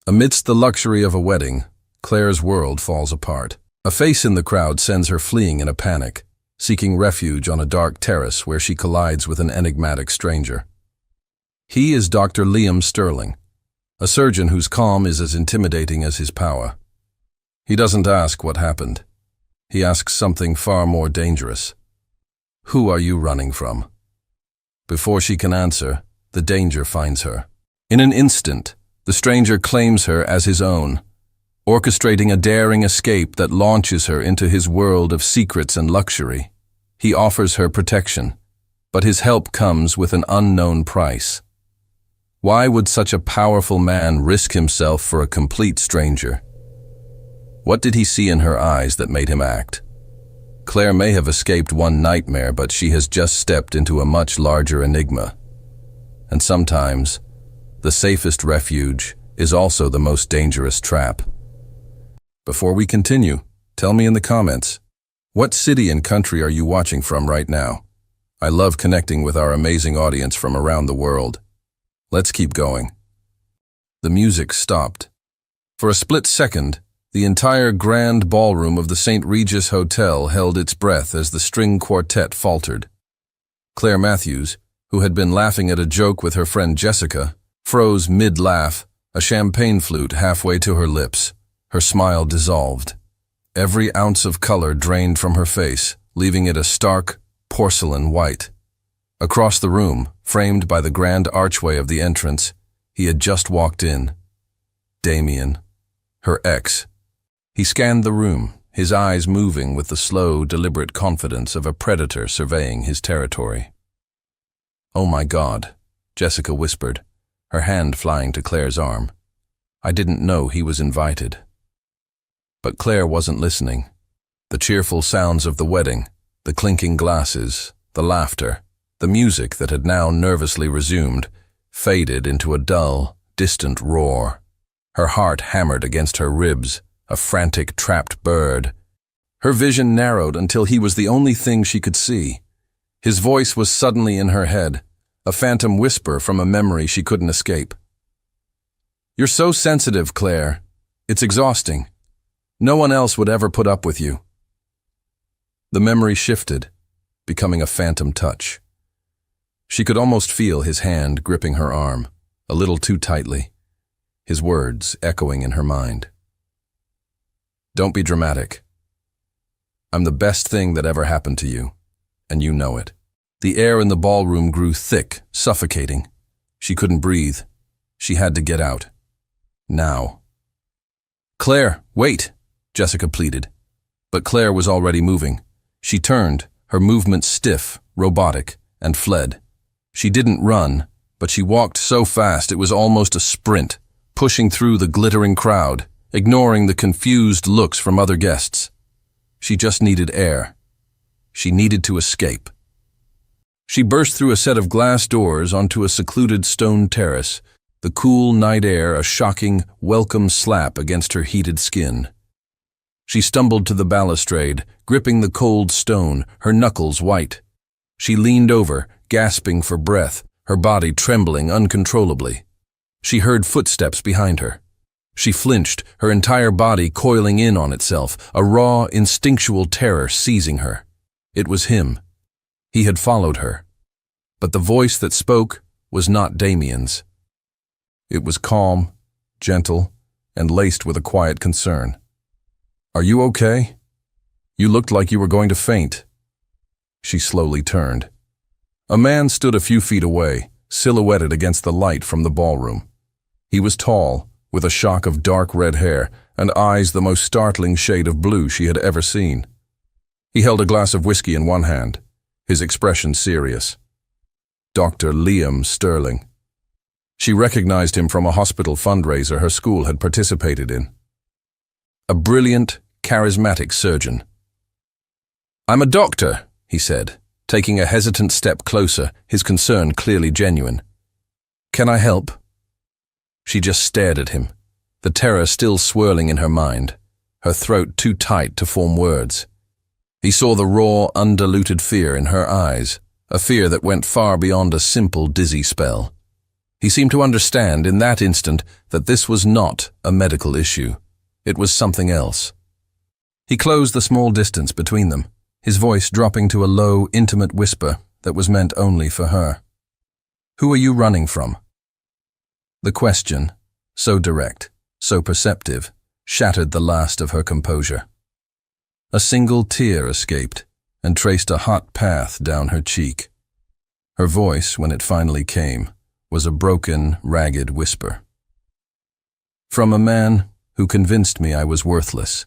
Amidst the luxury of a wedding, Claire's world falls apart. A face in the crowd sends her fleeing in a panic, seeking refuge on a dark terrace where she collides with an enigmatic stranger. He is Dr. Liam Sterling, a surgeon whose calm is as intimidating as his power. He doesn't ask what happened. He asks something far more dangerous. Who are you running from? Before she can answer, the danger finds her. In an instant, the stranger claims her as his own, orchestrating a daring escape that launches her into his world of secrets and luxury. He offers her protection, but his help comes with an unknown price. Why would such a powerful man risk himself for a complete stranger? What did he see in her eyes that made him act? Claire may have escaped one nightmare, but she has just stepped into a much larger enigma. And sometimes, the safest refuge is also the most dangerous trap. Before we continue, tell me in the comments, what city and country are you watching from right now? I love connecting with our amazing audience from around the world. Let's keep going. The music stopped. For a split second, the entire grand ballroom of the St. Regis Hotel held its breath as the string quartet faltered. Claire Matthews, who had been laughing at a joke with her friend Jessica, froze mid-laugh, a champagne flute halfway to her lips. Her smile dissolved. Every ounce of color drained from her face, leaving it a stark, porcelain white. Across the room, framed by the grand archway of the entrance, he had just walked in. Damien, her ex. He scanned the room, his eyes moving with the slow, deliberate confidence of a predator surveying his territory. "Oh my God," Jessica whispered, her hand flying to Claire's arm. "I didn't know he was invited." But Claire wasn't listening. The cheerful sounds of the wedding, the clinking glasses, the laughter, the music that had now nervously resumed, faded into a dull, distant roar. Her heart hammered against her ribs, a frantic, trapped bird. Her vision narrowed until he was the only thing she could see. His voice was suddenly in her head, a phantom whisper from a memory she couldn't escape. "You're so sensitive, Claire. It's exhausting. No one else would ever put up with you." The memory shifted, becoming a phantom touch. She could almost feel his hand gripping her arm, a little too tightly, his words echoing in her mind. "Don't be dramatic. I'm the best thing that ever happened to you, and you know it." The air in the ballroom grew thick, suffocating. She couldn't breathe. She had to get out. Now. "Claire, wait!" Jessica pleaded. But Claire was already moving. She turned, her movements stiff, robotic, and fled. She didn't run, but she walked so fast it was almost a sprint, pushing through the glittering crowd, ignoring the confused looks from other guests. She just needed air. She needed to escape. She burst through a set of glass doors onto a secluded stone terrace, the cool night air a shocking, welcome slap against her heated skin. She stumbled to the balustrade, gripping the cold stone, her knuckles white. She leaned over, gasping for breath, her body trembling uncontrollably. She heard footsteps behind her. She flinched, her entire body coiling in on itself, a raw, instinctual terror seizing her. It was him. He had followed her. But the voice that spoke was not Damien's. It was calm, gentle, and laced with a quiet concern. "Are you okay? You looked like you were going to faint." She slowly turned. A man stood a few feet away, silhouetted against the light from the ballroom. He was tall, with a shock of dark red hair and eyes the most startling shade of blue she had ever seen. He held a glass of whiskey in one hand, his expression serious. Dr. Liam Sterling. She recognized him from a hospital fundraiser her school had participated in. A brilliant, charismatic surgeon. "I'm a doctor," he said, taking a hesitant step closer, his concern clearly genuine. "Can I help?" She just stared at him, the terror still swirling in her mind, her throat too tight to form words. He saw the raw, undiluted fear in her eyes, a fear that went far beyond a simple, dizzy spell. He seemed to understand in that instant that this was not a medical issue. It was something else. He closed the small distance between them, his voice dropping to a low, intimate whisper that was meant only for her. "Who are you running from?" The question, so direct, so perceptive, shattered the last of her composure. A single tear escaped and traced a hot path down her cheek. Her voice, when it finally came, was a broken, ragged whisper. "From a man who convinced me I was worthless."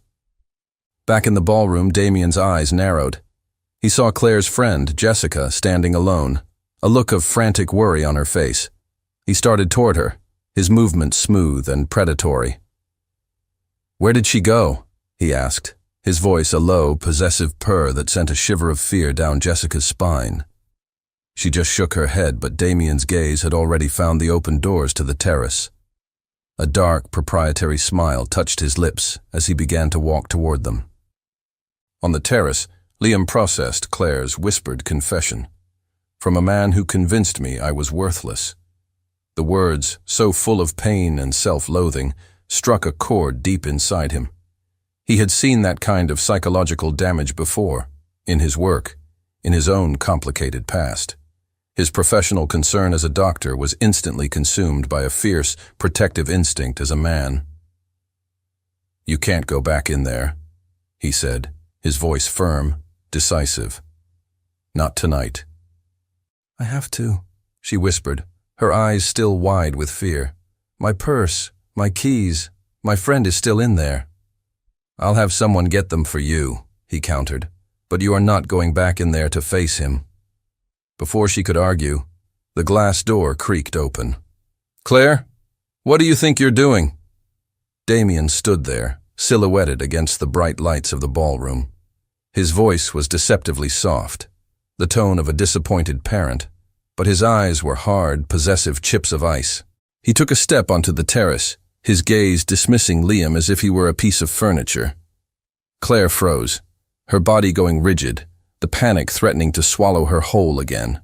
Back in the ballroom, Damien's eyes narrowed. He saw Claire's friend, Jessica, standing alone, a look of frantic worry on her face. He started toward her, his movement smooth and predatory. "Where did she go?" he asked, his voice a low, possessive purr that sent a shiver of fear down Jessica's spine. She just shook her head, but Damien's gaze had already found the open doors to the terrace. A dark, proprietary smile touched his lips as he began to walk toward them. On the terrace, Liam processed Claire's whispered confession. "From a man who convinced me I was worthless." The words, so full of pain and self-loathing, struck a chord deep inside him. He had seen that kind of psychological damage before, in his work, in his own complicated past. His professional concern as a doctor was instantly consumed by a fierce, protective instinct as a man. "You can't go back in there," he said, his voice firm, decisive. "Not tonight." "I have to," she whispered, her eyes still wide with fear. "My purse, my keys, my friend is still in there." "I'll have someone get them for you," he countered, "but you are not going back in there to face him." Before she could argue, the glass door creaked open. "Clair, what do you think you're doing?" Damien stood there, silhouetted against the bright lights of the ballroom. His voice was deceptively soft, the tone of a disappointed parent, but his eyes were hard, possessive chips of ice. He took a step onto the terrace, his gaze dismissing Liam as if he were a piece of furniture. Claire froze, her body going rigid, the panic threatening to swallow her whole again.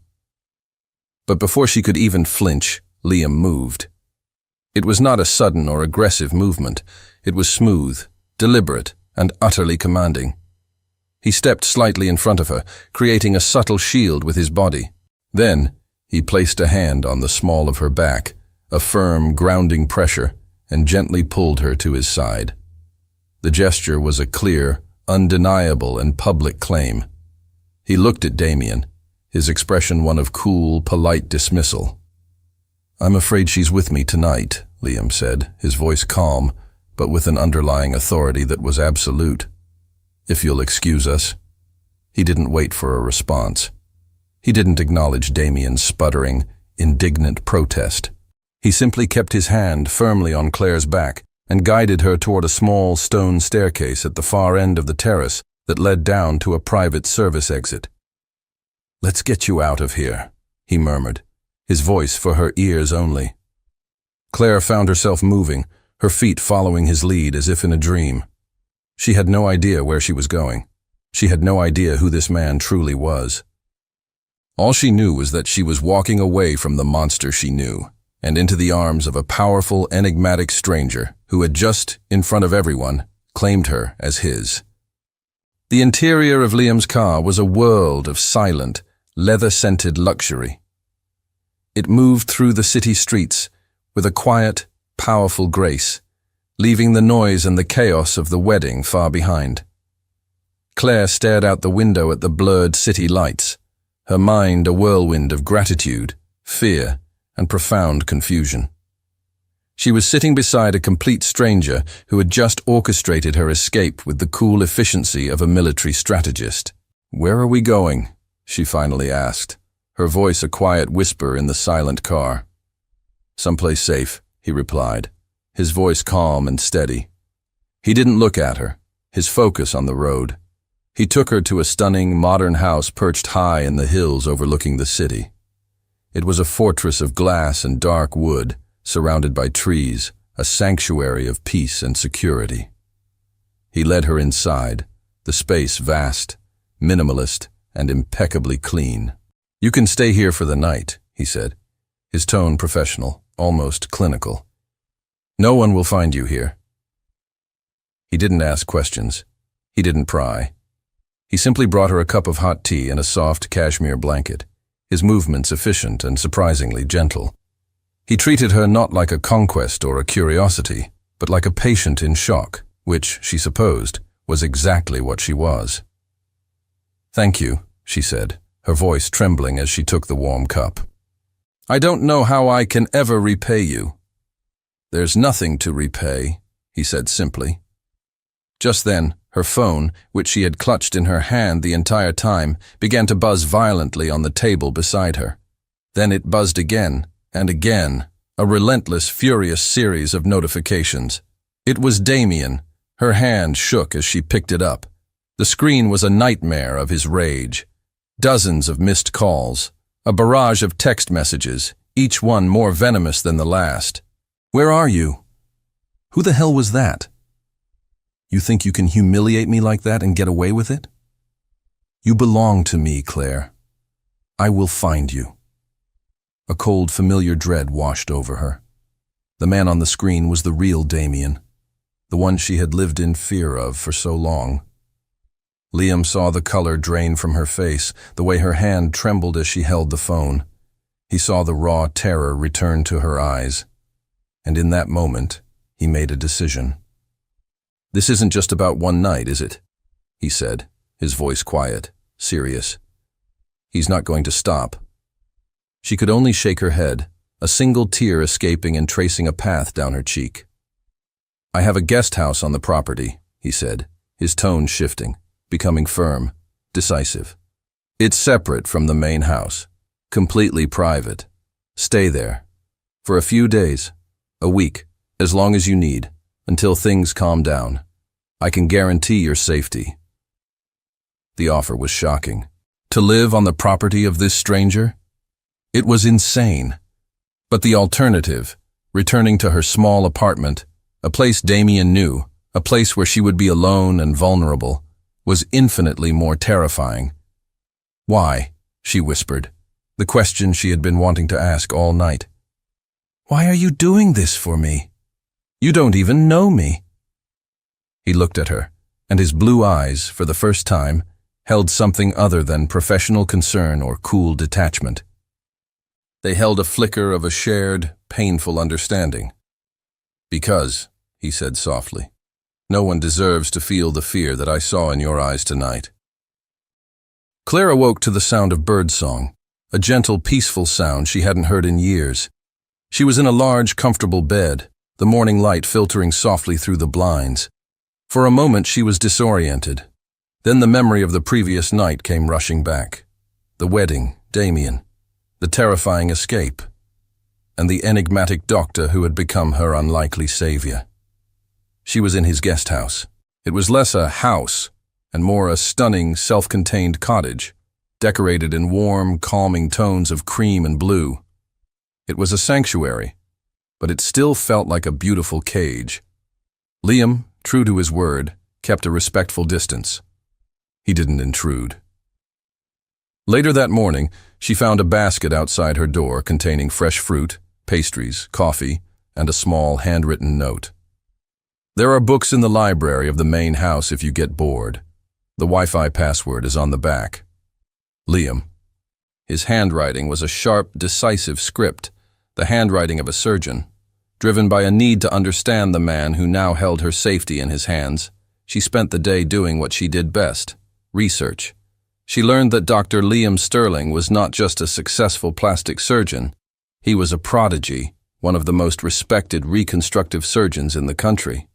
But before she could even flinch, Liam moved. It was not a sudden or aggressive movement. It was smooth, deliberate, and utterly commanding. He stepped slightly in front of her, creating a subtle shield with his body. Then, he placed a hand on the small of her back, a firm, grounding pressure, and gently pulled her to his side. The gesture was a clear, undeniable, and public claim. He looked at Damien, his expression one of cool, polite dismissal. "I'm afraid she's with me tonight," Liam said, his voice calm, but with an underlying authority that was absolute. "If you'll excuse us." He didn't wait for a response. He didn't acknowledge Damien's sputtering, indignant protest. He simply kept his hand firmly on Claire's back and guided her toward a small stone staircase at the far end of the terrace that led down to a private service exit. "Let's get you out of here," he murmured, his voice for her ears only. Claire found herself moving, her feet following his lead as if in a dream. She had no idea where she was going. She had no idea who this man truly was. All she knew was that she was walking away from the monster she knew, and into the arms of a powerful, enigmatic stranger who had just, in front of everyone, claimed her as his. The interior of Liam's car was a world of silent, leather-scented luxury. It moved through the city streets with a quiet, powerful grace, leaving the noise and the chaos of the wedding far behind. Claire stared out the window at the blurred city lights, her mind a whirlwind of gratitude, fear, and profound confusion. She was sitting beside a complete stranger who had just orchestrated her escape with the cool efficiency of a military strategist. "Where are we going?" she finally asked, her voice a quiet whisper in the silent car. "Someplace safe," he replied, his voice calm and steady. He didn't look at her, his focus on the road. He took her to a stunning, modern house perched high in the hills overlooking the city. It was a fortress of glass and dark wood, surrounded by trees, a sanctuary of peace and security. He led her inside, the space vast, minimalist, and impeccably clean. "You can stay here for the night," he said, his tone professional. almost clinical. "No one will find you here." He didn't ask questions. He didn't pry. He simply brought her a cup of hot tea and a soft cashmere blanket, his movements efficient and surprisingly gentle. He treated her not like a conquest or a curiosity, but like a patient in shock, which, she supposed, was exactly what she was. "Thank you," she said, her voice trembling as she took the warm cup. "I don't know how I can ever repay you." "There's nothing to repay," he said simply. Just then, her phone, which she had clutched in her hand the entire time, began to buzz violently on the table beside her. Then it buzzed again and again, a relentless, furious series of notifications. It was Damien. Her hand shook as she picked it up. The screen was a nightmare of his rage. Dozens of missed calls, a barrage of text messages, each one more venomous than the last. "Where are you? Who the hell was that? You think you can humiliate me like that and get away with it? You belong to me, Claire. I will find you." A cold, familiar dread washed over her. The man on the screen was the real Damien, the one she had lived in fear of for so long. Liam saw the color drain from her face, the way her hand trembled as she held the phone. He saw the raw terror return to her eyes. And in that moment, he made a decision. "This isn't just about one night, is it?" he said, his voice quiet, serious. "He's not going to stop." She could only shake her head, a single tear escaping and tracing a path down her cheek. "I have a guest house on the property," he said, his tone shifting, becoming firm, decisive. "It's separate from the main house, completely private. Stay there. For a few days, a week, as long as you need, until things calm down. I can guarantee your safety." The offer was shocking. To live on the property of this stranger? It was insane. But the alternative, returning to her small apartment, a place Damien knew, a place where she would be alone and vulnerable, was infinitely more terrifying. "Why?" she whispered, the question she had been wanting to ask all night. "Why are you doing this for me? You don't even know me." He looked at her, and his blue eyes, for the first time, held something other than professional concern or cool detachment. They held a flicker of a shared, painful understanding. "Because," he said softly, "no one deserves to feel the fear that I saw in your eyes tonight." Claire awoke to the sound of birdsong, a gentle, peaceful sound she hadn't heard in years. She was in a large, comfortable bed, the morning light filtering softly through the blinds. For a moment she was disoriented. Then the memory of the previous night came rushing back. The wedding, Damien, the terrifying escape, and the enigmatic doctor who had become her unlikely savior. She was in his guest house. It was less a house and more a stunning, self-contained cottage, decorated in warm, calming tones of cream and blue. It was a sanctuary, but it still felt like a beautiful cage. Liam, true to his word, kept a respectful distance. He didn't intrude. Later that morning, she found a basket outside her door containing fresh fruit, pastries, coffee, and a small handwritten note. "There are books in the library of the main house if you get bored. The Wi-Fi password is on the back. Liam." His handwriting was a sharp, decisive script, the handwriting of a surgeon. Driven by a need to understand the man who now held her safety in his hands, she spent the day doing what she did best: research. She learned that Dr. Liam Sterling was not just a successful plastic surgeon. He was a prodigy, one of the most respected reconstructive surgeons in the country.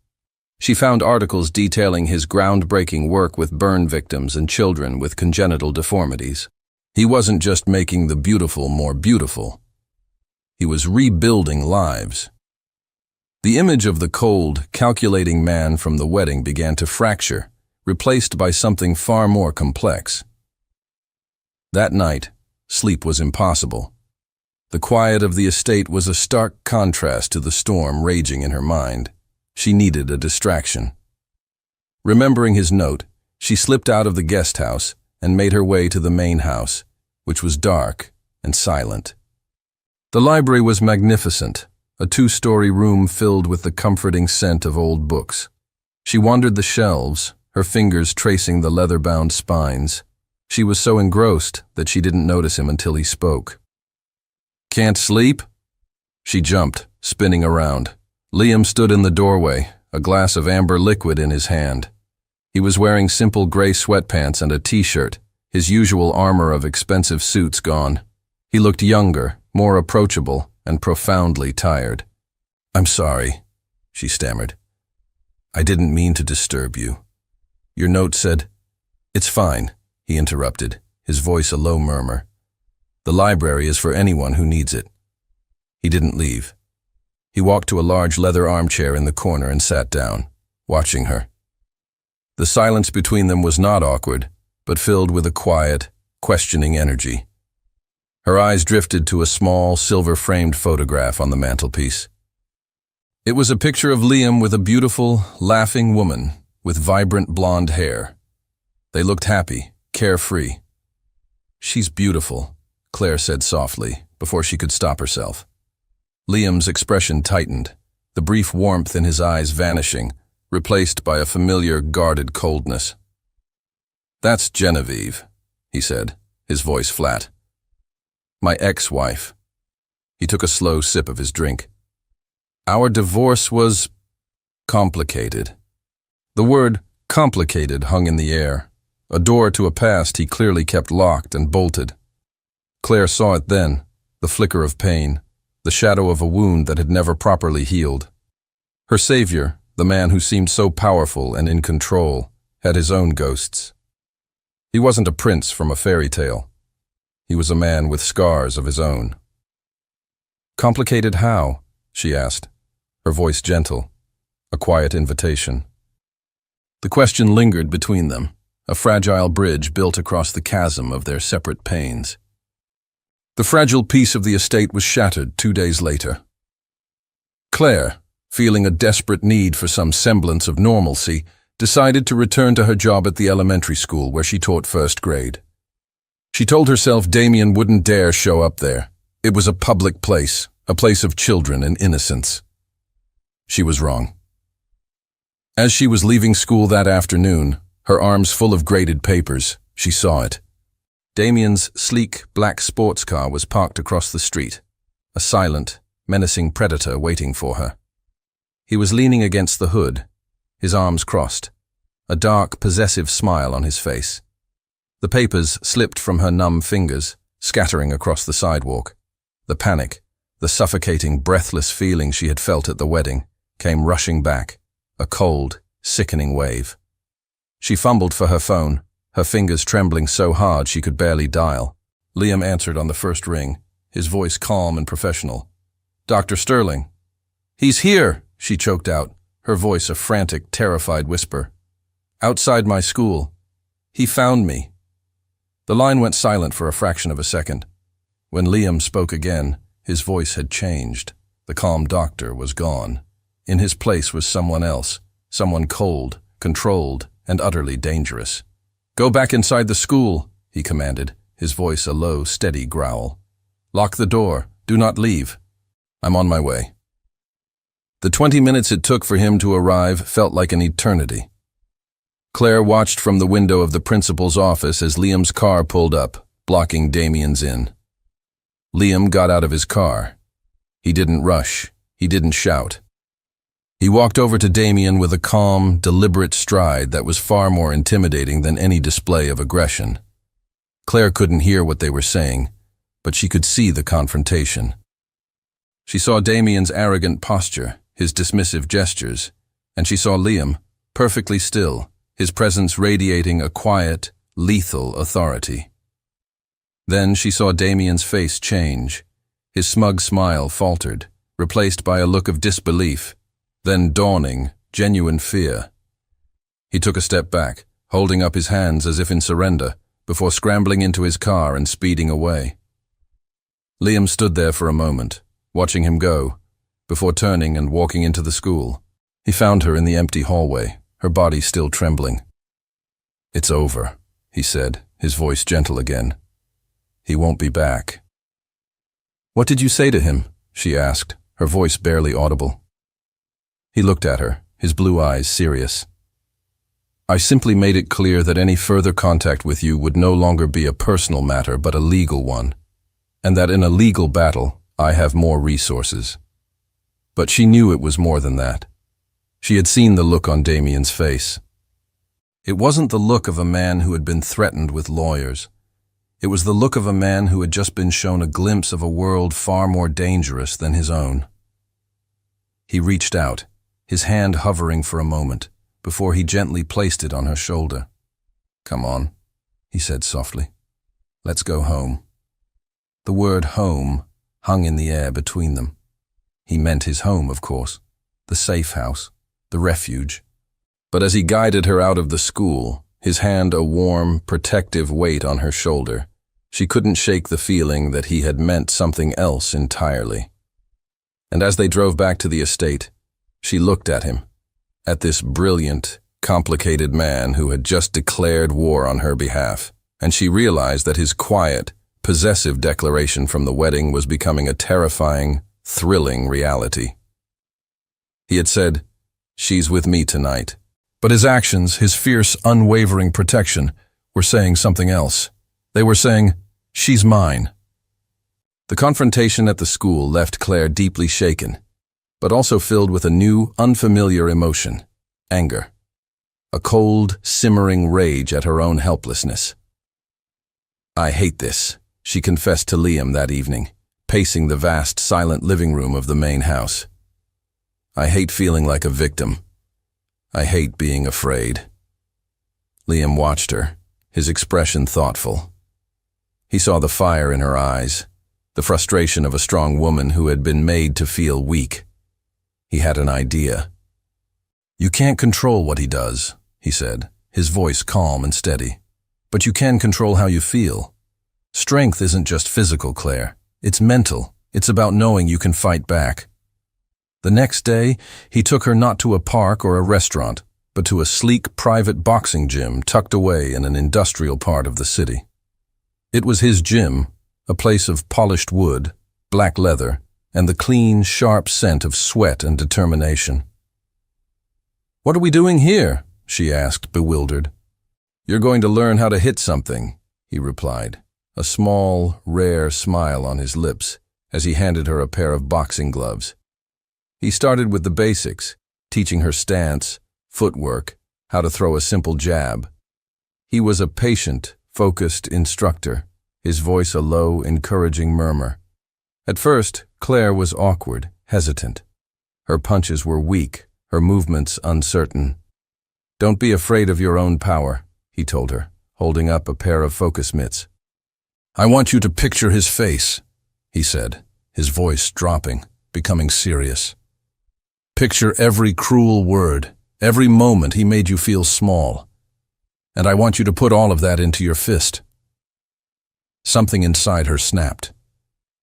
She found articles detailing his groundbreaking work with burn victims and children with congenital deformities. He wasn't just making the beautiful more beautiful. He was rebuilding lives. The image of the cold, calculating man from the wedding began to fracture, replaced by something far more complex. That night, sleep was impossible. The quiet of the estate was a stark contrast to the storm raging in her mind. She needed a distraction. Remembering his note, she slipped out of the guest house and made her way to the main house, which was dark and silent. The library was magnificent, a two-story room filled with the comforting scent of old books. She wandered the shelves, her fingers tracing the leather-bound spines. She was so engrossed that she didn't notice him until he spoke. "Can't sleep?" She jumped, spinning around. Liam stood in the doorway, a glass of amber liquid in his hand. He was wearing simple gray sweatpants and a t-shirt, his usual armor of expensive suits gone. He looked younger, more approachable, and profoundly tired. "I'm sorry," she stammered. "I didn't mean to disturb you. Your note said—" "It's fine," he interrupted, his voice a low murmur. "The library is for anyone who needs it." He didn't leave. He walked to a large leather armchair in the corner and sat down, watching her. The silence between them was not awkward, but filled with a quiet, questioning energy. Her eyes drifted to a small, silver-framed photograph on the mantelpiece. It was a picture of Liam with a beautiful, laughing woman with vibrant blonde hair. They looked happy, carefree. "She's beautiful," Claire said softly, before she could stop herself. Liam's expression tightened, the brief warmth in his eyes vanishing, replaced by a familiar, guarded coldness. "That's Genevieve," he said, his voice flat. "My ex-wife." He took a slow sip of his drink. "Our divorce was complicated." The word complicated hung in the air, a door to a past he clearly kept locked and bolted. Claire saw it then, the flicker of pain, the shadow of a wound that had never properly healed. Her savior, the man who seemed so powerful and in control, had his own ghosts. He wasn't a prince from a fairy tale. He was a man with scars of his own. "Complicated how?" she asked, her voice gentle, a quiet invitation. The question lingered between them, a fragile bridge built across the chasm of their separate pains. The fragile peace of the estate was shattered 2 days later. Claire, feeling a desperate need for some semblance of normalcy, decided to return to her job at the elementary school where she taught first grade. She told herself Damien wouldn't dare show up there. It was a public place, a place of children and innocence. She was wrong. As she was leaving school that afternoon, her arms full of graded papers, she saw it. Damien's sleek black sports car was parked across the street, a silent, menacing predator waiting for her. He was leaning against the hood, his arms crossed, a dark, possessive smile on his face. The papers slipped from her numb fingers, scattering across the sidewalk. The panic, the suffocating, breathless feeling she had felt at the wedding, came rushing back, a cold, sickening wave. She fumbled for her phone, her fingers trembling so hard she could barely dial. Liam answered on the first ring, his voice calm and professional. "Dr. Sterling." "He's here," she choked out, her voice a frantic, terrified whisper. "Outside my school. He found me." The line went silent for a fraction of a second. When Liam spoke again, his voice had changed. The calm doctor was gone. In his place was someone else, someone cold, controlled, and utterly dangerous. "Go back inside the school," he commanded, his voice a low, steady growl. "Lock the door. Do not leave." "I'm on my way." The 20 minutes it took for him to arrive felt like an eternity. Claire watched from the window of the principal's office as Liam's car pulled up, blocking Damien's in. Liam got out of his car. He didn't rush. He didn't shout. He walked over to Damien with a calm, deliberate stride that was far more intimidating than any display of aggression. Claire couldn't hear what they were saying, but she could see the confrontation. She saw Damien's arrogant posture, his dismissive gestures, and she saw Liam, perfectly still, his presence radiating a quiet, lethal authority. Then she saw Damien's face change. His smug smile faltered, replaced by a look of disbelief, then dawning, genuine fear. He took a step back, holding up his hands as if in surrender, before scrambling into his car and speeding away. Liam stood there for a moment, watching him go, before turning and walking into the school. He found her in the empty hallway, her body still trembling. "It's over," he said, his voice gentle again. "He won't be back." "What did you say to him?" she asked, her voice barely audible. He looked at her, his blue eyes serious. "I simply made it clear that any further contact with you would no longer be a personal matter but a legal one, and that in a legal battle I have more resources." But she knew it was more than that. She had seen the look on Damien's face. It wasn't the look of a man who had been threatened with lawyers. It was the look of a man who had just been shown a glimpse of a world far more dangerous than his own. He reached out, his hand hovering for a moment, before he gently placed it on her shoulder. "Come on," he said softly. "Let's go home." The word home hung in the air between them. He meant his home, of course, the safe house, the refuge. But as he guided her out of the school, his hand a warm, protective weight on her shoulder, she couldn't shake the feeling that he had meant something else entirely. And as they drove back to the estate, she looked at him, at this brilliant, complicated man who had just declared war on her behalf, and she realized that his quiet, possessive declaration from the wedding was becoming a terrifying, thrilling reality. He had said, "She's with me tonight." But his actions, his fierce, unwavering protection, were saying something else. They were saying, "She's mine." The confrontation at the school left Claire deeply shaken, but also filled with a new, unfamiliar emotion, anger. A cold, simmering rage at her own helplessness. "I hate this," she confessed to Liam that evening, pacing the vast, silent living room of the main house. "I hate feeling like a victim. I hate being afraid." Liam watched her, his expression thoughtful. He saw the fire in her eyes, the frustration of a strong woman who had been made to feel weak. He had an idea. "You can't control what he does," he said, his voice calm and steady. "But you can control how you feel. Strength isn't just physical, Claire. It's mental. It's about knowing you can fight back." The next day, he took her not to a park or a restaurant, but to a sleek private boxing gym tucked away in an industrial part of the city. It was his gym, a place of polished wood, black leather, and the clean, sharp scent of sweat and determination. "What are we doing here?" she asked, bewildered. "You're going to learn how to hit something," he replied, a small, rare smile on his lips as he handed her a pair of boxing gloves. He started with the basics, teaching her stance, footwork, how to throw a simple jab. He was a patient, focused instructor, his voice a low, encouraging murmur. At first, Claire was awkward, hesitant. Her punches were weak, her movements uncertain. "Don't be afraid of your own power," he told her, holding up a pair of focus mitts. "I want you to picture his face," he said, his voice dropping, becoming serious. "Picture every cruel word, every moment he made you feel small. And I want you to put all of that into your fist." Something inside her snapped.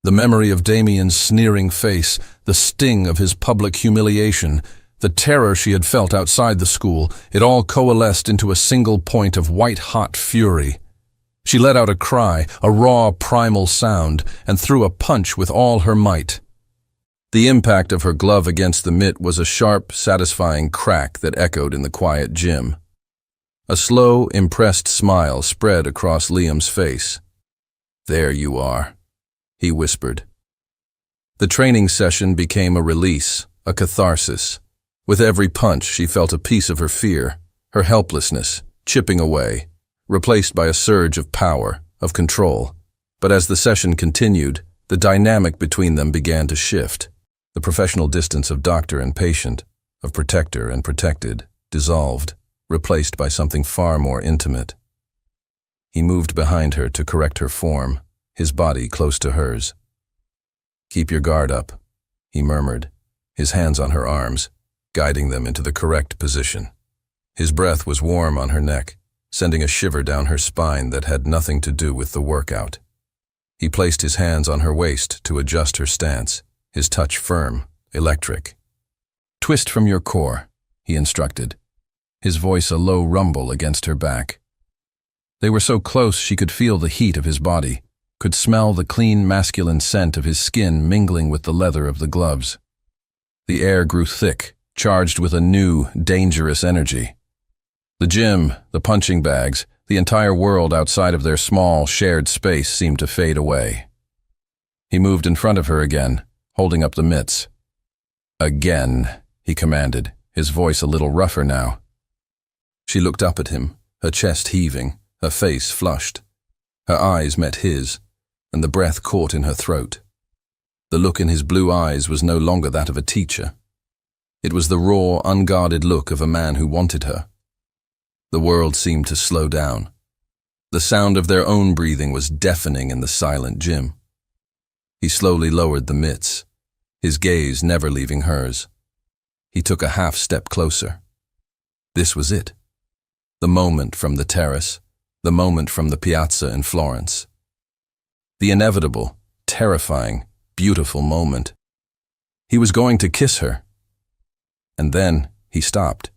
The memory of Damien's sneering face, the sting of his public humiliation, the terror she had felt outside the school, it all coalesced into a single point of white-hot fury. She let out a cry, a raw, primal sound, and threw a punch with all her might. The impact of her glove against the mitt was a sharp, satisfying crack that echoed in the quiet gym. A slow, impressed smile spread across Liam's face. "There you are," he whispered. The training session became a release, a catharsis. With every punch, she felt a piece of her fear, her helplessness, chipping away, replaced by a surge of power, of control. But as the session continued, the dynamic between them began to shift. The professional distance of doctor and patient, of protector and protected, dissolved, replaced by something far more intimate. He moved behind her to correct her form, his body close to hers. "Keep your guard up," he murmured, his hands on her arms, guiding them into the correct position. His breath was warm on her neck, sending a shiver down her spine that had nothing to do with the workout. He placed his hands on her waist to adjust her stance, his touch firm, electric. "Twist from your core," he instructed, his voice a low rumble against her back. They were so close she could feel the heat of his body, could smell the clean masculine scent of his skin mingling with the leather of the gloves. The air grew thick, charged with a new, dangerous energy. The gym, the punching bags, the entire world outside of their small, shared space seemed to fade away. He moved in front of her again, holding up the mitts. "Again," he commanded, his voice a little rougher now. She looked up at him, her chest heaving, her face flushed. Her eyes met his, and the breath caught in her throat. The look in his blue eyes was no longer that of a teacher. It was the raw, unguarded look of a man who wanted her. The world seemed to slow down. The sound of their own breathing was deafening in the silent gym. He slowly lowered the mitts, his gaze never leaving hers. He took a half step closer. This was it. The moment from the terrace, the moment from the piazza in Florence. The inevitable, terrifying, beautiful moment. He was going to kiss her. And then he stopped.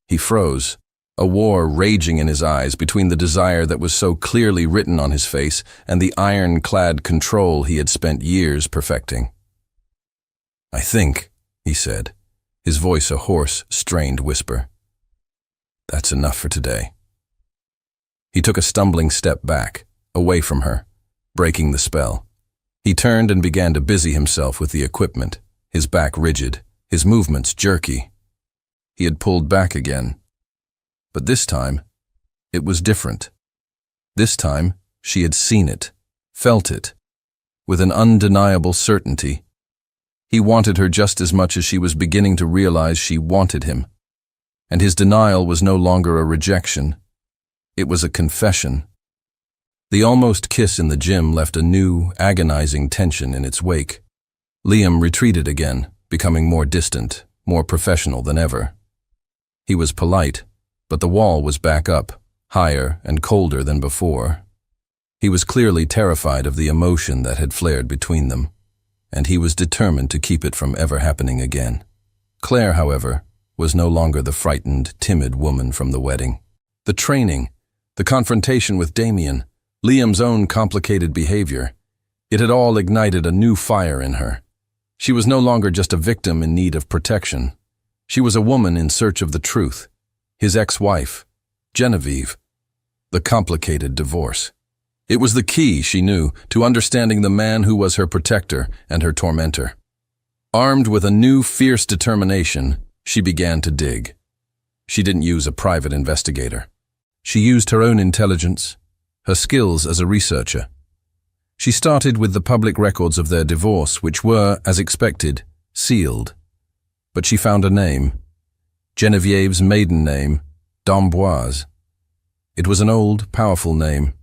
He froze, a war raging in his eyes between the desire that was so clearly written on his face and the iron-clad control he had spent years perfecting. "I think," he said, his voice a hoarse, strained whisper. "That's enough for today." He took a stumbling step back, away from her, breaking the spell. He turned and began to busy himself with the equipment, his back rigid, his movements jerky. He had pulled back again. But this time, it was different. This time, she had seen it, felt it, with an undeniable certainty. He wanted her just as much as she was beginning to realize she wanted him. And his denial was no longer a rejection. It was a confession. The almost kiss in the gym left a new, agonizing tension in its wake. Liam retreated again, becoming more distant, more professional than ever. He was polite, but the wall was back up, higher and colder than before. He was clearly terrified of the emotion that had flared between them, and he was determined to keep it from ever happening again. Claire, however, was no longer the frightened, timid woman from the wedding. The training, the confrontation with Damien, Liam's own complicated behavior, it had all ignited a new fire in her. She was no longer just a victim in need of protection. She was a woman in search of the truth. His ex-wife, Genevieve. The complicated divorce. It was the key, she knew, to understanding the man who was her protector and her tormentor. Armed with a new, fierce determination, she began to dig. She didn't use a private investigator. She used her own intelligence, her skills as a researcher. She started with the public records of their divorce, which were, as expected, sealed. But she found a name. Genevieve's maiden name, d'Amboise. It was an old, powerful name,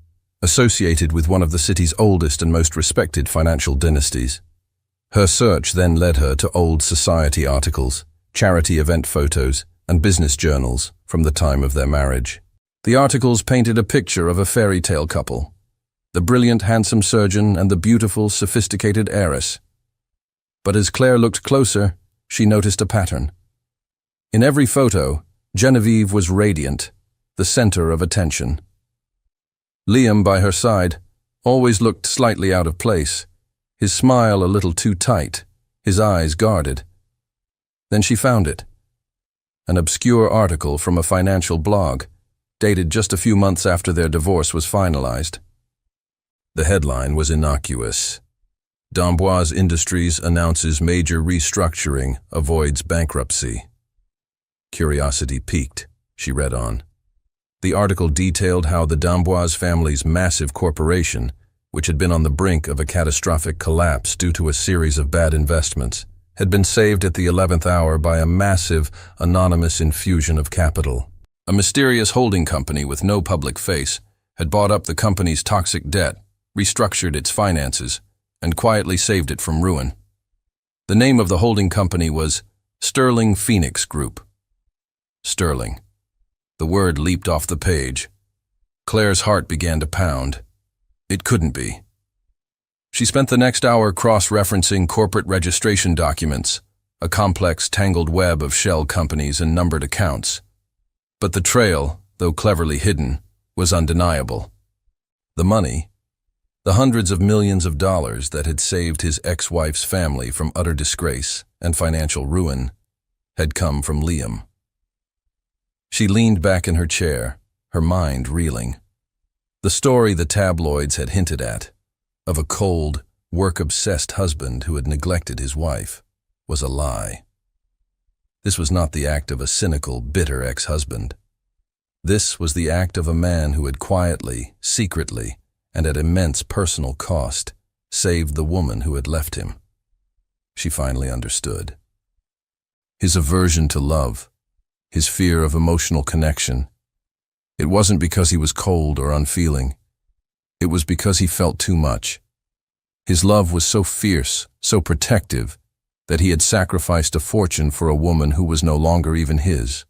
associated with one of the city's oldest and most respected financial dynasties. Her search then led her to old society articles, charity event photos, and business journals from the time of their marriage. The articles painted a picture of a fairy tale couple, the brilliant, handsome surgeon and the beautiful, sophisticated heiress. But as Claire looked closer, she noticed a pattern. In every photo, Genevieve was radiant, the center of attention. Liam, by her side, always looked slightly out of place, his smile a little too tight, his eyes guarded. Then she found it. An obscure article from a financial blog, dated just a few months after their divorce was finalized. The headline was innocuous. D'Amboise Industries announces major restructuring, avoids bankruptcy. Curiosity piqued, she read on. The article detailed how the d'Amboise family's massive corporation, which had been on the brink of a catastrophic collapse due to a series of bad investments, had been saved at the 11th hour by a massive, anonymous infusion of capital. A mysterious holding company with no public face had bought up the company's toxic debt, restructured its finances, and quietly saved it from ruin. The name of the holding company was Sterling Phoenix Group. Sterling. The word leaped off the page. Claire's heart began to pound. It couldn't be. She spent the next hour cross-referencing corporate registration documents, a complex, tangled web of shell companies and numbered accounts. But the trail, though cleverly hidden, was undeniable. The The hundreds of millions of dollars that had saved his ex-wife's family from utter disgrace and financial ruin had come from Liam. She leaned back in her chair, her mind reeling. The story the tabloids had hinted at, of a cold, work-obsessed husband who had neglected his wife, was a lie. This was not the act of a cynical, bitter ex-husband. This was the act of a man who had quietly, secretly, and at immense personal cost, saved the woman who had left him. She finally understood. His aversion to love, his fear of emotional connection, it wasn't because he was cold or unfeeling. It was because he felt too much. His love was so fierce, so protective, that he had sacrificed a fortune for a woman who was no longer even his.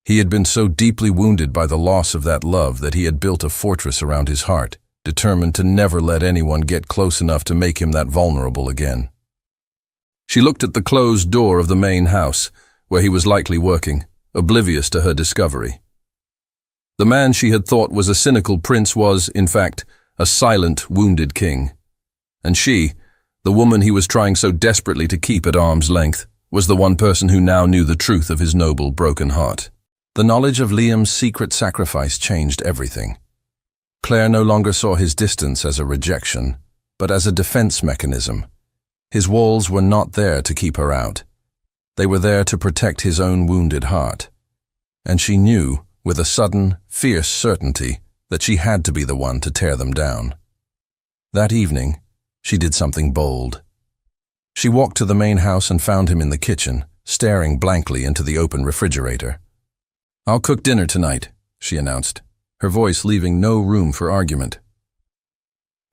He had been so deeply wounded by the loss of that love that he had built a fortress around his heart, determined to never let anyone get close enough to make him that vulnerable again. She looked at the closed door of the main house, where he was likely working, oblivious to her discovery. The man she had thought was a cynical prince was, in fact, a silent, wounded king. And she, the woman he was trying so desperately to keep at arm's length, was the one person who now knew the truth of his noble, broken heart. The knowledge of Liam's secret sacrifice changed everything. Claire no longer saw his distance as a rejection, but as a defense mechanism. His walls were not there to keep her out. They were there to protect his own wounded heart. And she knew, with a sudden, fierce certainty, that she had to be the one to tear them down. That evening, she did something bold. She walked to the main house and found him in the kitchen, staring blankly into the open refrigerator. "I'll cook dinner tonight," she announced, her voice leaving no room for argument.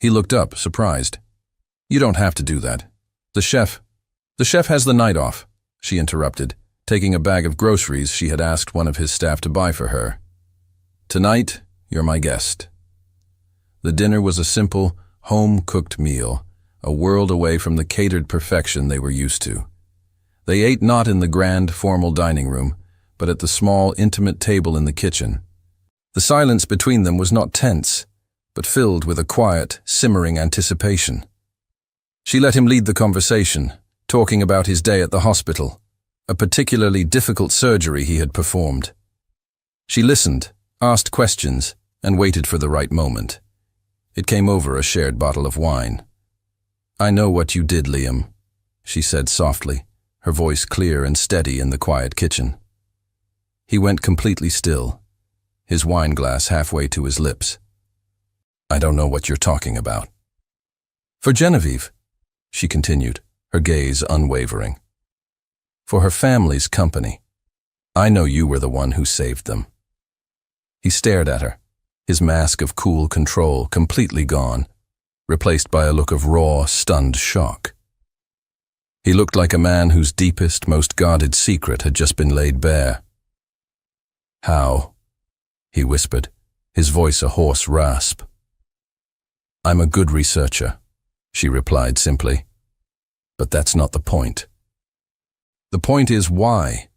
He looked up, surprised. "You don't have to do that. The chef has the night off," she interrupted, taking a bag of groceries she had asked one of his staff to buy for her. "Tonight, you're my guest." The dinner was a simple, home-cooked meal, a world away from the catered perfection they were used to. They ate not in the grand, formal dining room, but at the small, intimate table in the kitchen. The silence between them was not tense, but filled with a quiet, simmering anticipation. She let him lead the conversation, talking about his day at the hospital, a particularly difficult surgery he had performed. She listened, asked questions, and waited for the right moment. It came over a shared bottle of wine. "I know what you did, Liam," she said softly, her voice clear and steady in the quiet kitchen. He went completely still, his wine glass halfway to his lips. "I don't know what you're talking about." "For Genevieve," she continued, her gaze unwavering. "For her family's company. I know you were the one who saved them." He stared at her, his mask of cool control completely gone, replaced by a look of raw, stunned shock. He looked like a man whose deepest, most guarded secret had just been laid bare. "How?" he whispered, his voice a hoarse rasp. "I'm a good researcher," she replied simply. "But that's not the point. The point is why?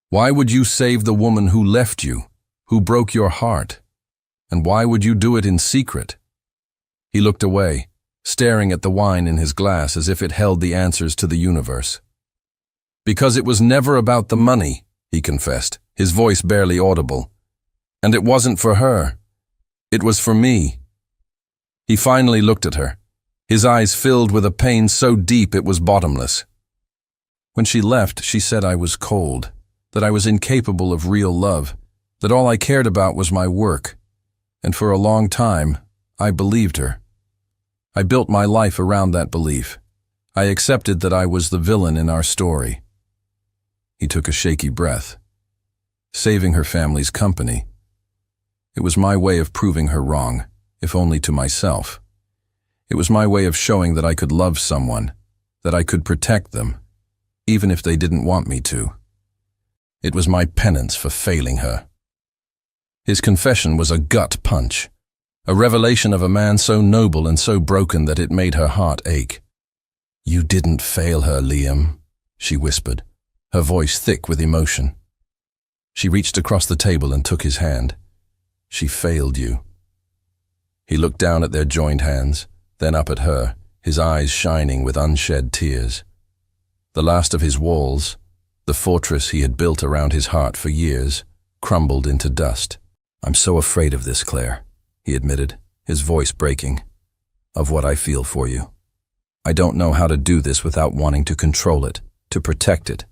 Why would you save the woman who left you, who broke your heart? And why would you do it in secret?" He looked away, staring at the wine in his glass as if it held the answers to the universe. "Because it was never about the money," he confessed, his voice barely audible. "And it wasn't for her. It was for me." He finally looked at her, his eyes filled with a pain so deep it was bottomless. "When she left, she said I was cold, that I was incapable of real love, that all I cared about was my work. And for a long time, I believed her. I built my life around that belief. I accepted that I was the villain in our story." He took a shaky breath. "Saving her family's company. It was my way of proving her wrong, if only to myself. It was my way of showing that I could love someone, that I could protect them, even if they didn't want me to. It was my penance for failing her." His confession was a gut punch, a revelation of a man so noble and so broken that it made her heart ache. "You didn't fail her, Liam," she whispered, her voice thick with emotion. She reached across the table and took his hand. "She failed you." He looked down at their joined hands, then up at her, his eyes shining with unshed tears. The last of his walls, the fortress he had built around his heart for years, crumbled into dust. "I'm so afraid of this, Claire," he admitted, his voice breaking, "of what I feel for you. I don't know how to do this without wanting to control it, to protect it,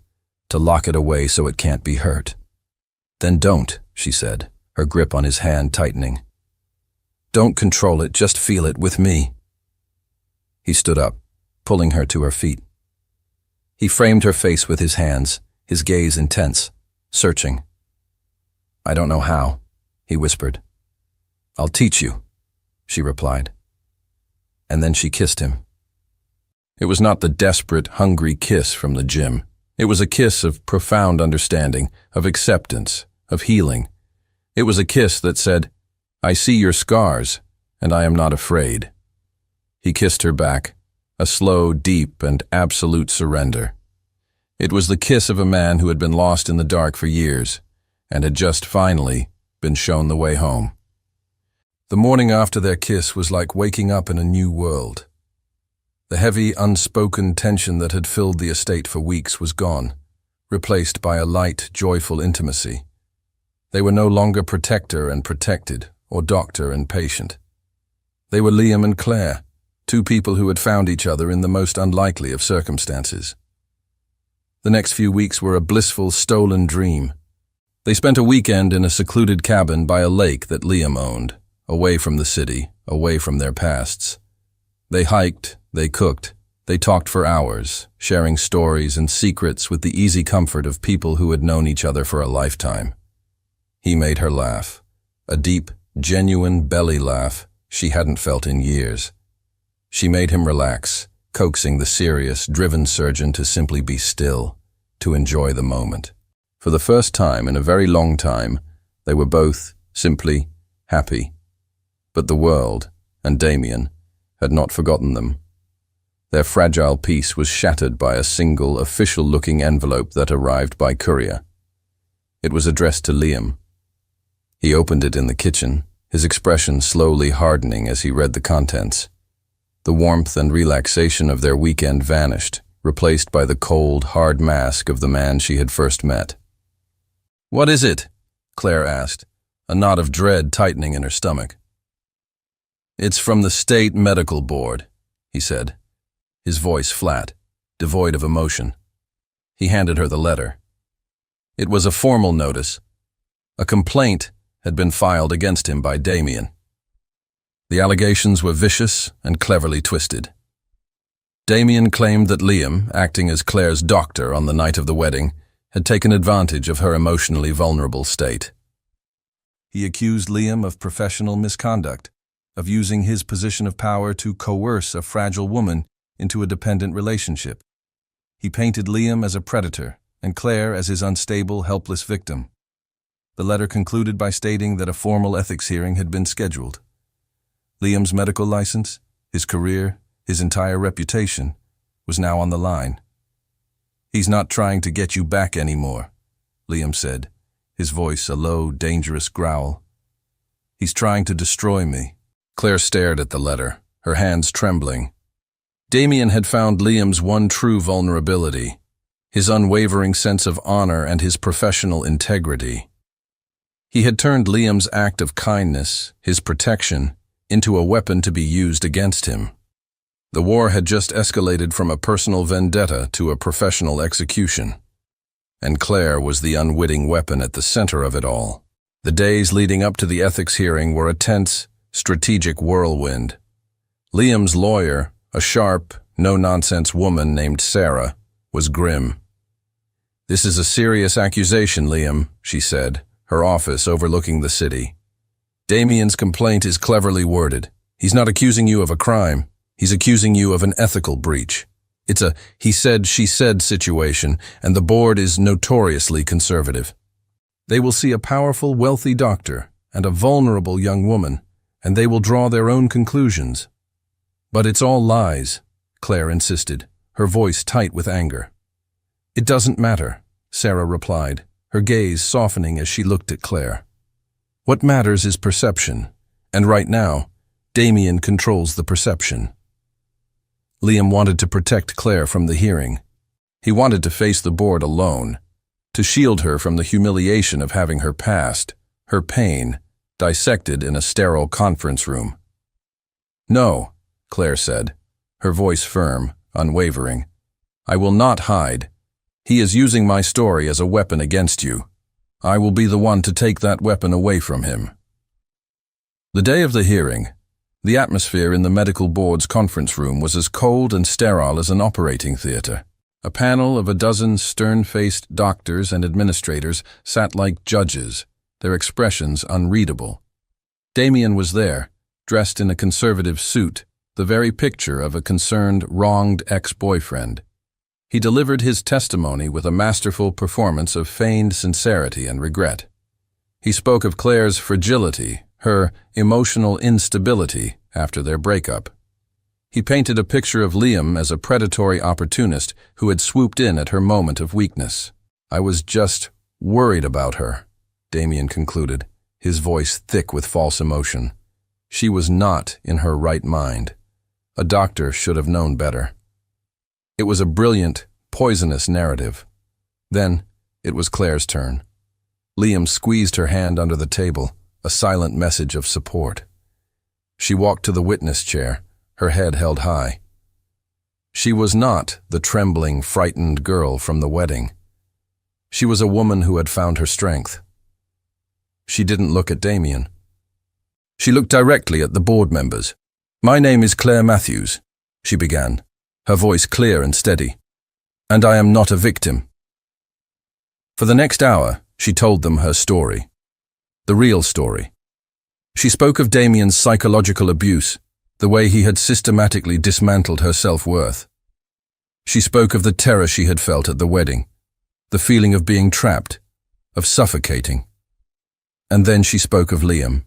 to lock it away so it can't be hurt." "Then don't," she said, her grip on his hand tightening. "Don't control it, just feel it with me." He stood up, pulling her to her feet. He framed her face with his hands, his gaze intense, searching. "I don't know how," he whispered. "I'll teach you," she replied. And then she kissed him. It was not the desperate, hungry kiss from the gym. It was a kiss of profound understanding, of acceptance, of healing. It was a kiss that said, "I see your scars, and I am not afraid." He kissed her back, a slow, deep, and absolute surrender. It was the kiss of a man who had been lost in the dark for years, and had just finally been shown the way home. The morning after their kiss was like waking up in a new world. The heavy, unspoken tension that had filled the estate for weeks was gone, replaced by a light, joyful intimacy. They were no longer protector and protected, or doctor and patient. They were Liam and Claire, two people who had found each other in the most unlikely of circumstances. The next few weeks were a blissful, stolen dream. They spent a weekend in a secluded cabin by a lake that Liam owned, away from the city, away from their pasts. They hiked, they cooked, they talked for hours, sharing stories and secrets with the easy comfort of people who had known each other for a lifetime. He made her laugh, a deep, genuine belly laugh she hadn't felt in years. She made him relax, coaxing the serious, driven surgeon to simply be still, to enjoy the moment. For the first time in a very long time, they were both simply happy. But the world, and Damien, had not forgotten them. Their fragile peace was shattered by a single, official-looking envelope that arrived by courier. It was addressed to Liam. He opened it in the kitchen, his expression slowly hardening as he read the contents. The warmth and relaxation of their weekend vanished, replaced by the cold, hard mask of the man she had first met. "What is it?" Claire asked, a knot of dread tightening in her stomach. "It's from the State Medical Board," he said, his voice flat, devoid of emotion. He handed her the letter. It was a formal notice. A complaint had been filed against him by Damien. The allegations were vicious and cleverly twisted. Damien claimed that Liam, acting as Claire's doctor on the night of the wedding, had taken advantage of her emotionally vulnerable state. He accused Liam of professional misconduct, of using his position of power to coerce a fragile woman into a dependent relationship. He painted Liam as a predator and Claire as his unstable, helpless victim. The letter concluded by stating that a formal ethics hearing had been scheduled. Liam's medical license, his career, his entire reputation, was now on the line. "He's not trying to get you back anymore," Liam said, his voice a low, dangerous growl. "He's trying to destroy me." Claire stared at the letter, her hands trembling. Damien had found Liam's one true vulnerability, his unwavering sense of honor and his professional integrity. He had turned Liam's act of kindness, his protection, into a weapon to be used against him. The war had just escalated from a personal vendetta to a professional execution. And Claire was the unwitting weapon at the center of it all. The days leading up to the ethics hearing were a tense, strategic whirlwind. Liam's lawyer, a sharp, no-nonsense woman named Sarah, was grim. "This is a serious accusation, Liam," she said, her office overlooking the city. "Damien's complaint is cleverly worded. He's not accusing you of a crime. He's accusing you of an ethical breach. It's a he said, she said situation, and the board is notoriously conservative. They will see a powerful, wealthy doctor and a vulnerable young woman, and they will draw their own conclusions. But it's all lies," Claire insisted, her voice tight with anger. "It doesn't matter," Sarah replied, her gaze softening as she looked at Claire. "What matters is perception, and right now, Damien controls the perception. Liam wanted to protect Claire from the hearing. He wanted to face the board alone, to shield her from the humiliation of having her past, her pain, dissected in a sterile conference room. "No," Claire said, her voice firm, unwavering. "I will not hide. He is using my story as a weapon against you. I will be the one to take that weapon away from him." The day of the hearing, the atmosphere in the medical board's conference room was as cold and sterile as an operating theater. A panel of a dozen stern-faced doctors and administrators sat like judges, their expressions unreadable. Damien was there, dressed in a conservative suit, the very picture of a concerned, wronged ex-boyfriend. He delivered his testimony with a masterful performance of feigned sincerity and regret. He spoke of Claire's fragility, her emotional instability after their breakup. He painted a picture of Liam as a predatory opportunist who had swooped in at her moment of weakness. "I was just worried about her," Damien concluded, his voice thick with false emotion. "She was not in her right mind. A doctor should have known better." It was a brilliant, poisonous narrative. Then it was Claire's turn. Liam squeezed her hand under the table, a silent message of support. She walked to the witness chair, her head held high. She was not the trembling, frightened girl from the wedding. She was a woman who had found her strength. She didn't look at Damien. She looked directly at the board members. "My name is Clair Matthews," she began, her voice clear and steady, "and I am not a victim." For the next hour, she told them her story. The real story. She spoke of Damien's psychological abuse, the way he had systematically dismantled her self-worth. She spoke of the terror she had felt at the wedding, the feeling of being trapped, of suffocating. And then she spoke of Liam.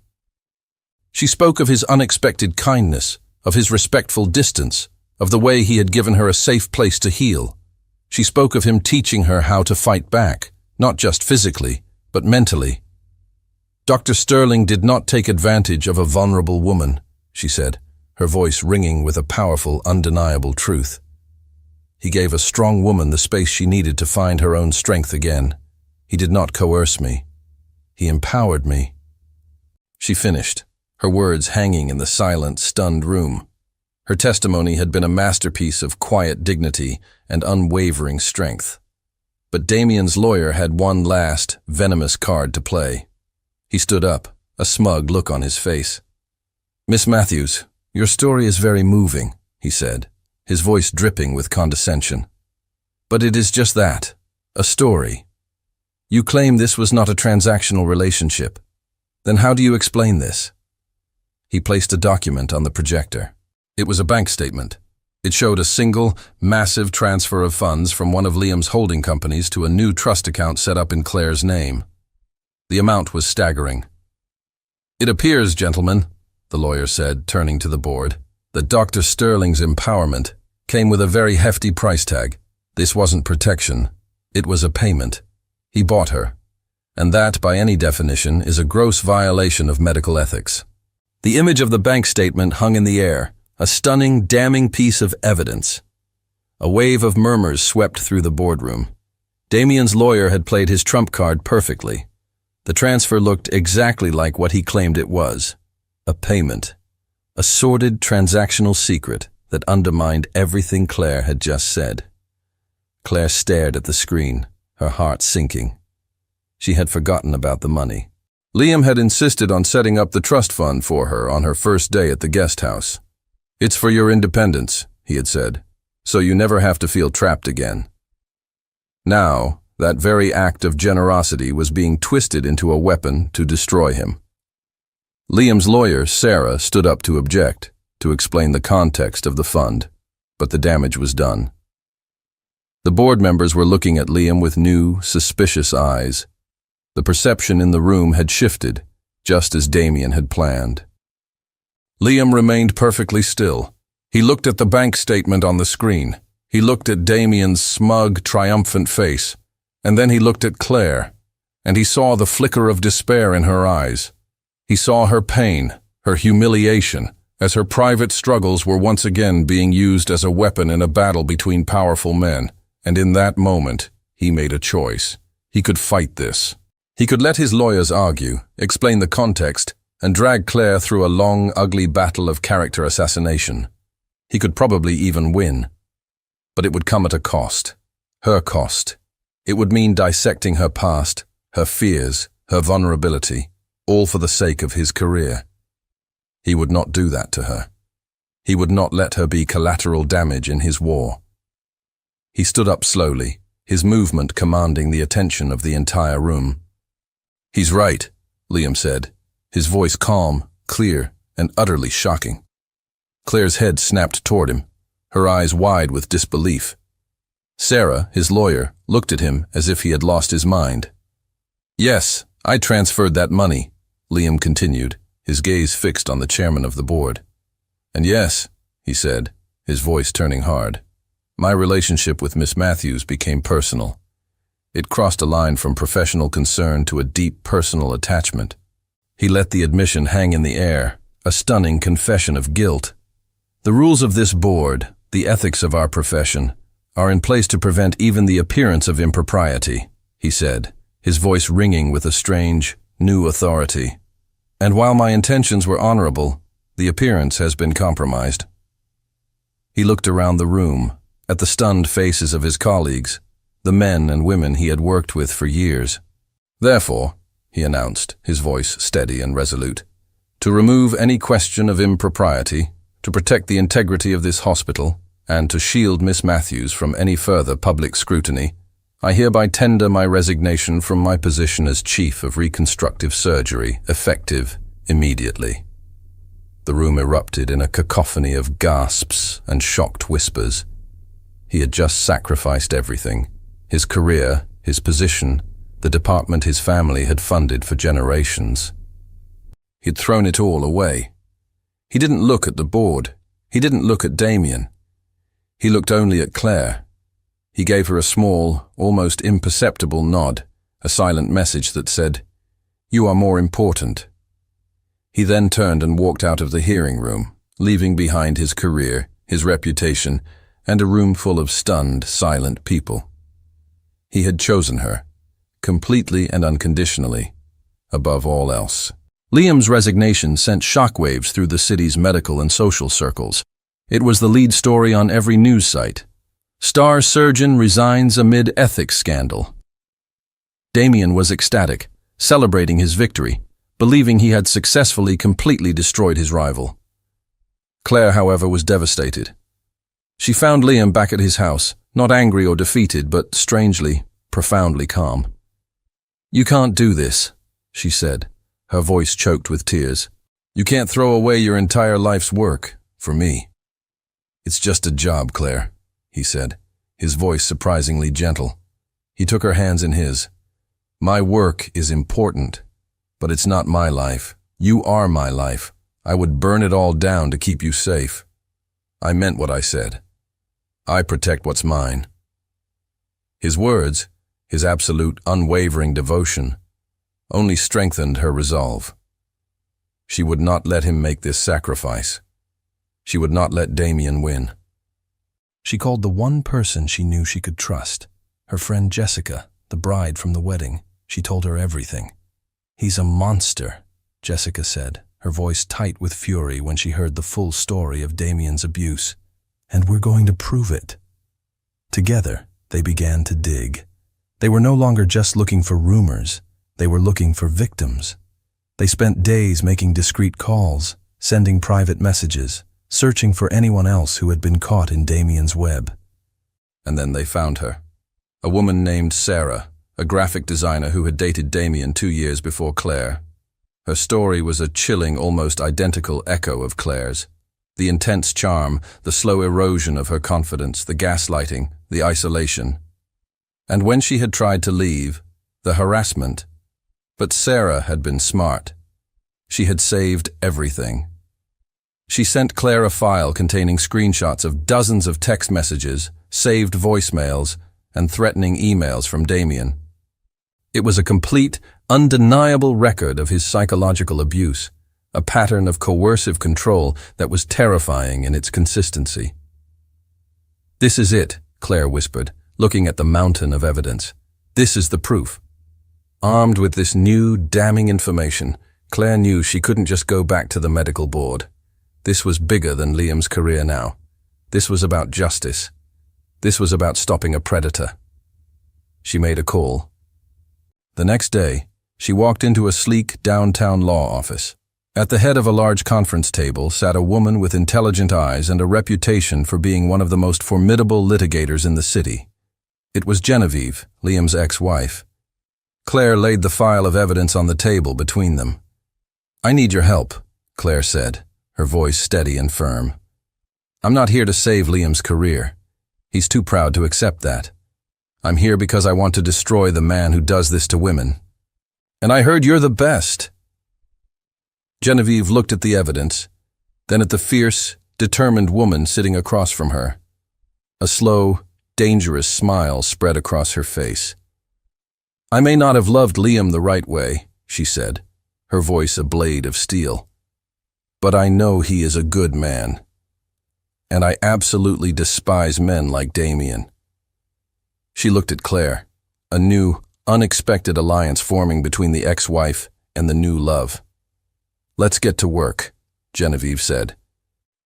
She spoke of his unexpected kindness, of his respectful distance, of the way he had given her a safe place to heal. She spoke of him teaching her how to fight back, not just physically, but mentally. "Dr. Sterling did not take advantage of a vulnerable woman," she said, her voice ringing with a powerful, undeniable truth. "He gave a strong woman the space she needed to find her own strength again. He did not coerce me. He empowered me." She finished, her words hanging in the silent, stunned room. Her testimony had been a masterpiece of quiet dignity and unwavering strength. But Damien's lawyer had one last, venomous card to play. He stood up, a smug look on his face. "Miss Matthews, your story is very moving," he said, his voice dripping with condescension. "But it is just that, a story. You claim this was not a transactional relationship. Then how do you explain this?" He placed a document on the projector. It was a bank statement. It showed a single, massive transfer of funds from one of Liam's holding companies to a new trust account set up in Claire's name. The amount was staggering. "It appears, gentlemen," the lawyer said, turning to the board, "that Dr. Sterling's empowerment came with a very hefty price tag. This wasn't protection. It was a payment. He bought her. And that, by any definition, is a gross violation of medical ethics." The image of the bank statement hung in the air, a stunning, damning piece of evidence. A wave of murmurs swept through the boardroom. Damien's lawyer had played his trump card perfectly. The transfer looked exactly like what he claimed it was. A payment. A sordid transactional secret that undermined everything Claire had just said. Claire stared at the screen, her heart sinking. She had forgotten about the money. Liam had insisted on setting up the trust fund for her on her first day at the guest house. "It's for your independence," he had said, "so you never have to feel trapped again." Now, that very act of generosity was being twisted into a weapon to destroy him. Liam's lawyer, Sarah, stood up to object, to explain the context of the fund, but the damage was done. The board members were looking at Liam with new, suspicious eyes. The perception in the room had shifted, just as Damien had planned. Liam remained perfectly still. He looked at the bank statement on the screen. He looked at Damien's smug, triumphant face. And then he looked at Claire, and he saw the flicker of despair in her eyes. He saw her pain, her humiliation, as her private struggles were once again being used as a weapon in a battle between powerful men, and in that moment, he made a choice. He could fight this. He could let his lawyers argue, explain the context, and drag Claire through a long, ugly battle of character assassination. He could probably even win. But it would come at a cost. Her cost. It would mean dissecting her past, her fears, her vulnerability, all for the sake of his career. He would not do that to her. He would not let her be collateral damage in his war. He stood up slowly, his movement commanding the attention of the entire room. "He's right," Liam said, his voice calm, clear, and utterly shocking. Claire's head snapped toward him, her eyes wide with disbelief. Sarah, his lawyer, looked at him as if he had lost his mind. "Yes, I transferred that money," Liam continued, his gaze fixed on the chairman of the board. "And yes," he said, his voice turning hard, "my relationship with Miss Matthews became personal. It crossed a line from professional concern to a deep personal attachment." He let the admission hang in the air, a stunning confession of guilt. "The rules of this board, the ethics of our profession, are in place to prevent even the appearance of impropriety," he said, his voice ringing with a strange, new authority. "And while my intentions were honorable, the appearance has been compromised." He looked around the room, at the stunned faces of his colleagues, the men and women he had worked with for years. "Therefore," he announced, his voice steady and resolute, "to remove any question of impropriety, to protect the integrity of this hospital, and to shield Miss Matthews from any further public scrutiny, I hereby tender my resignation from my position as Chief of Reconstructive Surgery, effective immediately." The room erupted in a cacophony of gasps and shocked whispers. He had just sacrificed everything: his career, his position, the department his family had funded for generations. He'd thrown it all away. He didn't look at the board. He didn't look at Damien. He looked only at Claire. He gave her a small, almost imperceptible nod, a silent message that said, "You are more important." He then turned and walked out of the hearing room, leaving behind his career, his reputation, and a room full of stunned, silent people. He had chosen her, completely and unconditionally, above all else. Liam's resignation sent shockwaves through the city's medical and social circles. It was the lead story on every news site. Star surgeon resigns amid ethics scandal. Damien was ecstatic, celebrating his victory, believing he had successfully completely destroyed his rival. Claire, however, was devastated. She found Liam back at his house, not angry or defeated, but strangely, profoundly calm. "You can't do this," she said, her voice choked with tears. "You can't throw away your entire life's work, for me." "It's just a job, Claire," he said, his voice surprisingly gentle. He took her hands in his. "My work is important, but it's not my life. You are my life. I would burn it all down to keep you safe. I meant what I said. I protect what's mine." His words, his absolute, unwavering devotion, only strengthened her resolve. She would not let him make this sacrifice. She would not let Damien win. She called the one person she knew she could trust, her friend Jessica, the bride from the wedding. She told her everything. "He's a monster," Jessica said, her voice tight with fury when she heard the full story of Damien's abuse. "And we're going to prove it." Together, they began to dig. They were no longer just looking for rumors. They were looking for victims. They spent days making discreet calls, sending private messages, searching for anyone else who had been caught in Damien's web. And then they found her. A woman named Sarah, a graphic designer who had dated Damien 2 years before Claire. Her story was a chilling, almost identical echo of Claire's. The intense charm, the slow erosion of her confidence, the gaslighting, the isolation. And when she had tried to leave, the harassment. But Sarah had been smart. She had saved everything. She sent Claire a file containing screenshots of dozens of text messages, saved voicemails, and threatening emails from Damien. It was a complete, undeniable record of his psychological abuse, a pattern of coercive control that was terrifying in its consistency. "This is it," Claire whispered, looking at the mountain of evidence. "This is the proof." Armed with this new, damning information, Claire knew she couldn't just go back to the medical board. This was bigger than Liam's career now. This was about justice. This was about stopping a predator. She made a call. The next day, she walked into a sleek downtown law office. At the head of a large conference table sat a woman with intelligent eyes and a reputation for being one of the most formidable litigators in the city. It was Genevieve, Liam's ex-wife. Claire laid the file of evidence on the table between them. "I need your help," Claire said, her voice steady and firm. "I'm not here to save Liam's career. He's too proud to accept that. I'm here because I want to destroy the man who does this to women. And I heard you're the best." Genevieve looked at the evidence, then at the fierce, determined woman sitting across from her. A slow, dangerous smile spread across her face. "I may not have loved Liam the right way," she said, her voice a blade of steel. "But I know he is a good man. And I absolutely despise men like Damien." She looked at Claire, a new, unexpected alliance forming between the ex-wife and the new love. "Let's get to work," Genevieve said.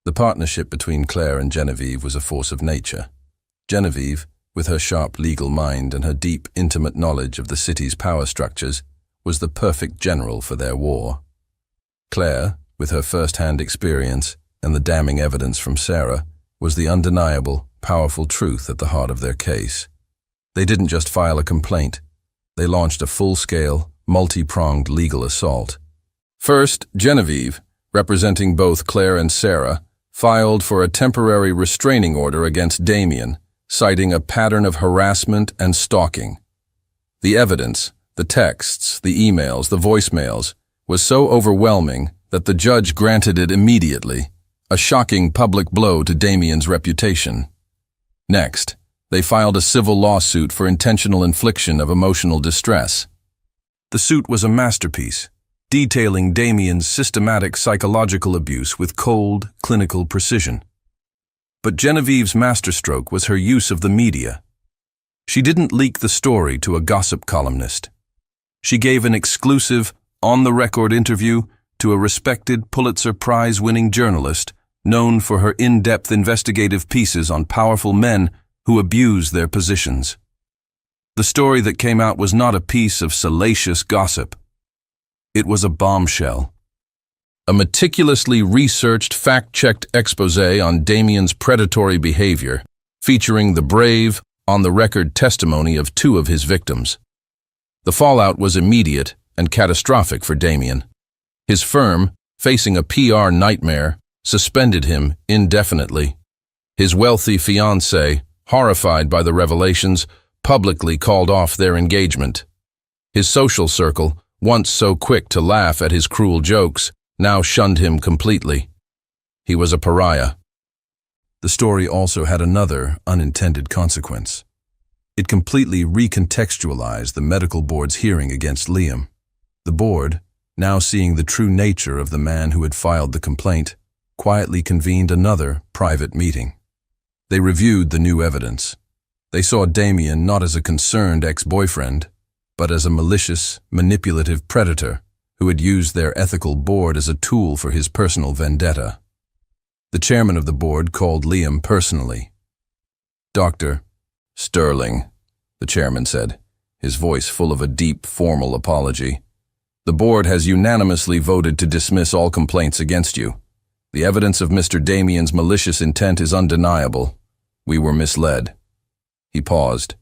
The partnership between Claire and Genevieve was a force of nature. Genevieve, with her sharp legal mind and her deep, intimate knowledge of the city's power structures, was the perfect general for their war. Claire, with her first-hand experience and the damning evidence from Sarah, was the undeniable, powerful truth at the heart of their case. They didn't just file a complaint. They launched a full-scale, multi-pronged legal assault. First, Genevieve, representing both Claire and Sarah, filed for a temporary restraining order against Damien, citing a pattern of harassment and stalking. The evidence, the texts, the emails, the voicemails, was so overwhelming that the judge granted it immediately, a shocking public blow to Damien's reputation. Next, they filed a civil lawsuit for intentional infliction of emotional distress. The suit was a masterpiece, detailing Damien's systematic psychological abuse with cold, clinical precision. But Genevieve's masterstroke was her use of the media. She didn't leak the story to a gossip columnist. She gave an exclusive, on-the-record interview to a respected Pulitzer Prize-winning journalist known for her in-depth investigative pieces on powerful men who abuse their positions. The story that came out was not a piece of salacious gossip. It was a bombshell. A meticulously researched, fact-checked exposé on Damien's predatory behavior, featuring the brave, on-the-record testimony of two of his victims. The fallout was immediate and catastrophic for Damien. His firm, facing a PR nightmare, suspended him indefinitely. His wealthy fiancée, horrified by the revelations, publicly called off their engagement. His social circle, once so quick to laugh at his cruel jokes, now shunned him completely. He was a pariah. The story also had another unintended consequence. It completely recontextualized the medical board's hearing against Liam. The board, now seeing the true nature of the man who had filed the complaint, quietly convened another private meeting. They reviewed the new evidence. They saw Damien not as a concerned ex-boyfriend, but as a malicious, manipulative predator who had used their ethical board as a tool for his personal vendetta. The chairman of the board called Liam personally. "Dr. Sterling," the chairman said, his voice full of a deep, formal apology. "The board has unanimously voted to dismiss all complaints against you. The evidence of Mr. Damien's malicious intent is undeniable. We were misled." He paused.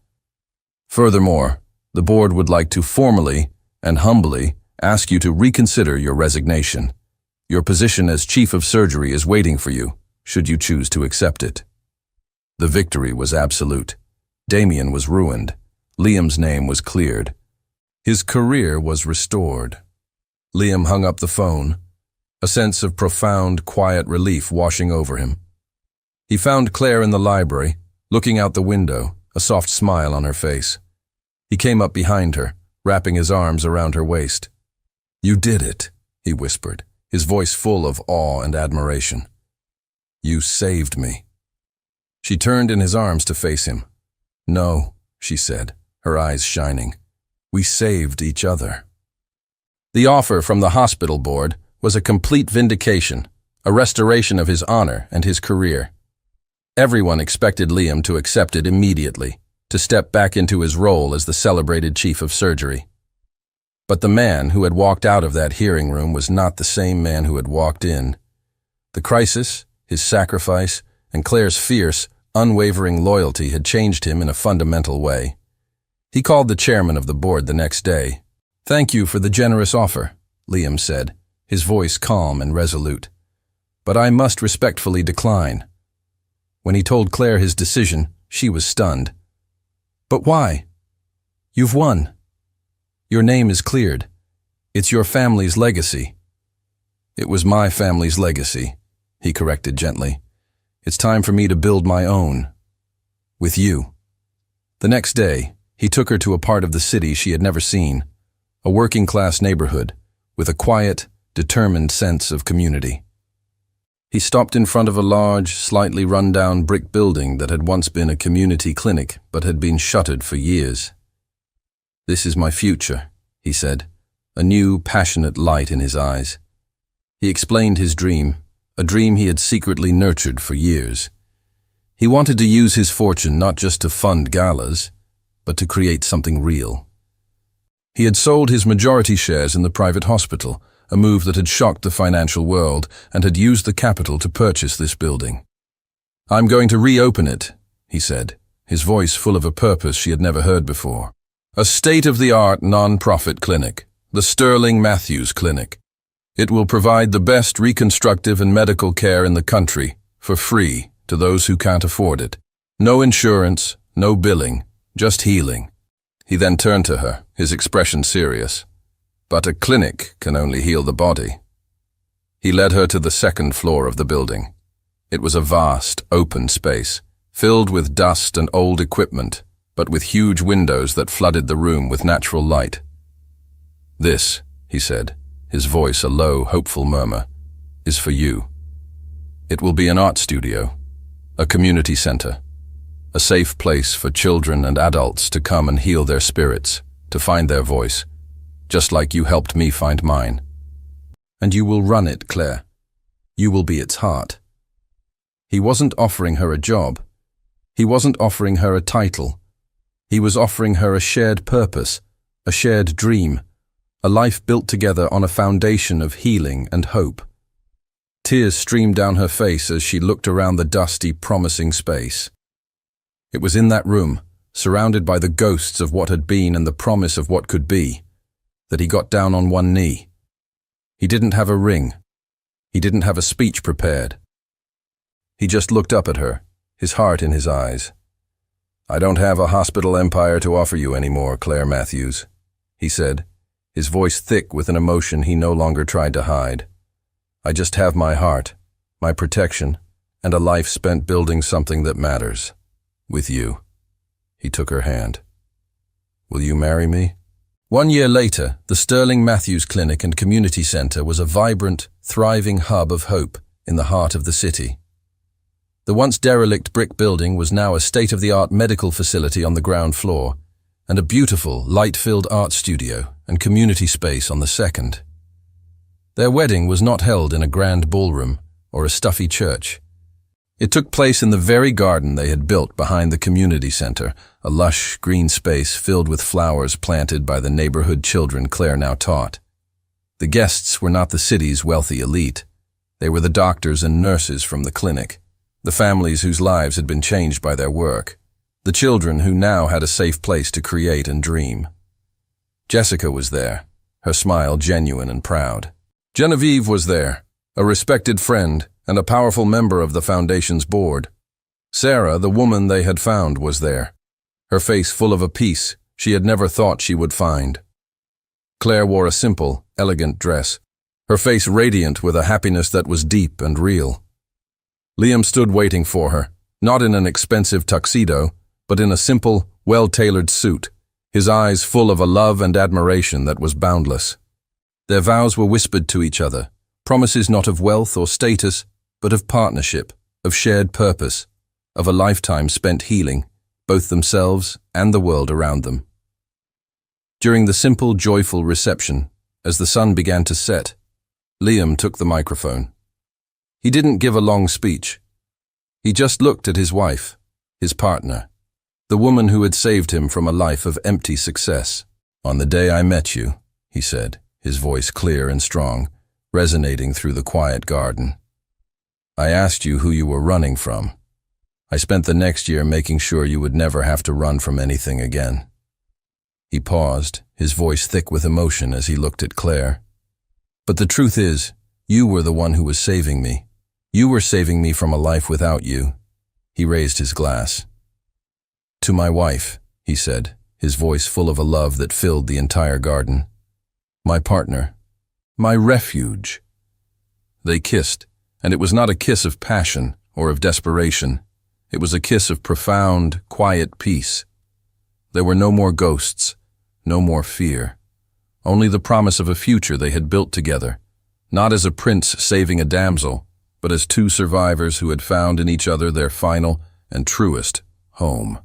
"Furthermore, the board would like to formally and humbly ask you to reconsider your resignation. Your position as chief of surgery is waiting for you, should you choose to accept it." The victory was absolute. Damien was ruined. Liam's name was cleared. His career was restored. Liam hung up the phone, a sense of profound, quiet relief washing over him. He found Claire in the library, looking out the window, a soft smile on her face. He came up behind her, wrapping his arms around her waist. "You did it," he whispered, his voice full of awe and admiration. "You saved me." She turned in his arms to face him. "No," she said, her eyes shining. "We saved each other." The offer from the hospital board was a complete vindication, a restoration of his honor and his career. Everyone expected Liam to accept it immediately, to step back into his role as the celebrated chief of surgery. But the man who had walked out of that hearing room was not the same man who had walked in. The crisis, his sacrifice, and Claire's fierce, unwavering loyalty had changed him in a fundamental way. He called the chairman of the board the next day. "Thank you for the generous offer," Liam said, his voice calm and resolute. "But I must respectfully decline." When he told Clair his decision, she was stunned. "But why? You've won. Your name is cleared. It's your family's legacy." "It was my family's legacy," he corrected gently. "It's time for me to build my own. With you." The next day, he took her to a part of the city she had never seen, a working-class neighborhood with a quiet, determined sense of community. He stopped in front of a large, slightly run-down brick building that had once been a community clinic but had been shuttered for years. "This is my future," he said, a new, passionate light in his eyes. He explained his dream, a dream he had secretly nurtured for years. He wanted to use his fortune not just to fund galas, but to create something real. He had sold his majority shares in the private hospital, a move that had shocked the financial world, and had used the capital to purchase this building. "I'm going to reopen it," he said, his voice full of a purpose she had never heard before. "A state-of-the-art non-profit clinic, the Sterling Matthews Clinic. It will provide the best reconstructive and medical care in the country, for free, to those who can't afford it. No insurance, no billing, just healing." He then turned to her, his expression serious. "But a clinic can only heal the body." He led her to the second floor of the building. It was a vast, open space, filled with dust and old equipment, but with huge windows that flooded the room with natural light. "This," he said, his voice a low, hopeful murmur, "is for you. It will be an art studio, a community center, a safe place for children and adults to come and heal their spirits, to find their voice, just like you helped me find mine. And you will run it, Claire. You will be its heart." He wasn't offering her a job. He wasn't offering her a title. He was offering her a shared purpose, a shared dream, a life built together on a foundation of healing and hope. Tears streamed down her face as she looked around the dusty, promising space. It was in that room, surrounded by the ghosts of what had been and the promise of what could be, that he got down on one knee. He didn't have a ring. He didn't have a speech prepared. He just looked up at her, his heart in his eyes. "I don't have a hospital empire to offer you anymore, Claire Matthews," he said, his voice thick with an emotion he no longer tried to hide. "I just have my heart, my protection, and a life spent building something that matters. With you." He took her hand. "Will you marry me?" 1 year later, the Sterling Matthews Clinic and Community Center was a vibrant, thriving hub of hope in the heart of the city. The once derelict brick building was now a state-of-the-art medical facility on the ground floor, and a beautiful, light-filled art studio and community space on the second. Their wedding was not held in a grand ballroom or a stuffy church. It took place in the very garden they had built behind the community center, a lush, green space filled with flowers planted by the neighborhood children Claire now taught. The guests were not the city's wealthy elite. They were the doctors and nurses from the clinic, the families whose lives had been changed by their work, the children who now had a safe place to create and dream. Jessica was there, her smile genuine and proud. Genevieve was there, a respected friend and a powerful member of the foundation's board. Sarah, the woman they had found, was there, her face full of a peace she had never thought she would find. Claire wore a simple, elegant dress, her face radiant with a happiness that was deep and real. Liam stood waiting for her, not in an expensive tuxedo, but in a simple, well-tailored suit, his eyes full of a love and admiration that was boundless. Their vows were whispered to each other, Promises not of wealth or status, but of partnership, of shared purpose, of a lifetime spent healing, both themselves and the world around them. During the simple, joyful reception, as the sun began to set, Liam took the microphone. He didn't give a long speech. He just looked at his wife, his partner, the woman who had saved him from a life of empty success. "On the day I met you," he said, his voice clear and strong, resonating through the quiet garden, "I asked you who you were running from. I spent the next year making sure you would never have to run from anything again." He paused, his voice thick with emotion as he looked at Claire. "But the truth is, you were the one who was saving me. You were saving me from a life without you." He raised his glass. "To my wife," he said, his voice full of a love that filled the entire garden. "My partner. My refuge." They kissed, and it was not a kiss of passion or of desperation. It was a kiss of profound, quiet peace. There were no more ghosts, no more fear. Only the promise of a future they had built together, not as a prince saving a damsel, but as two survivors who had found in each other their final and truest home.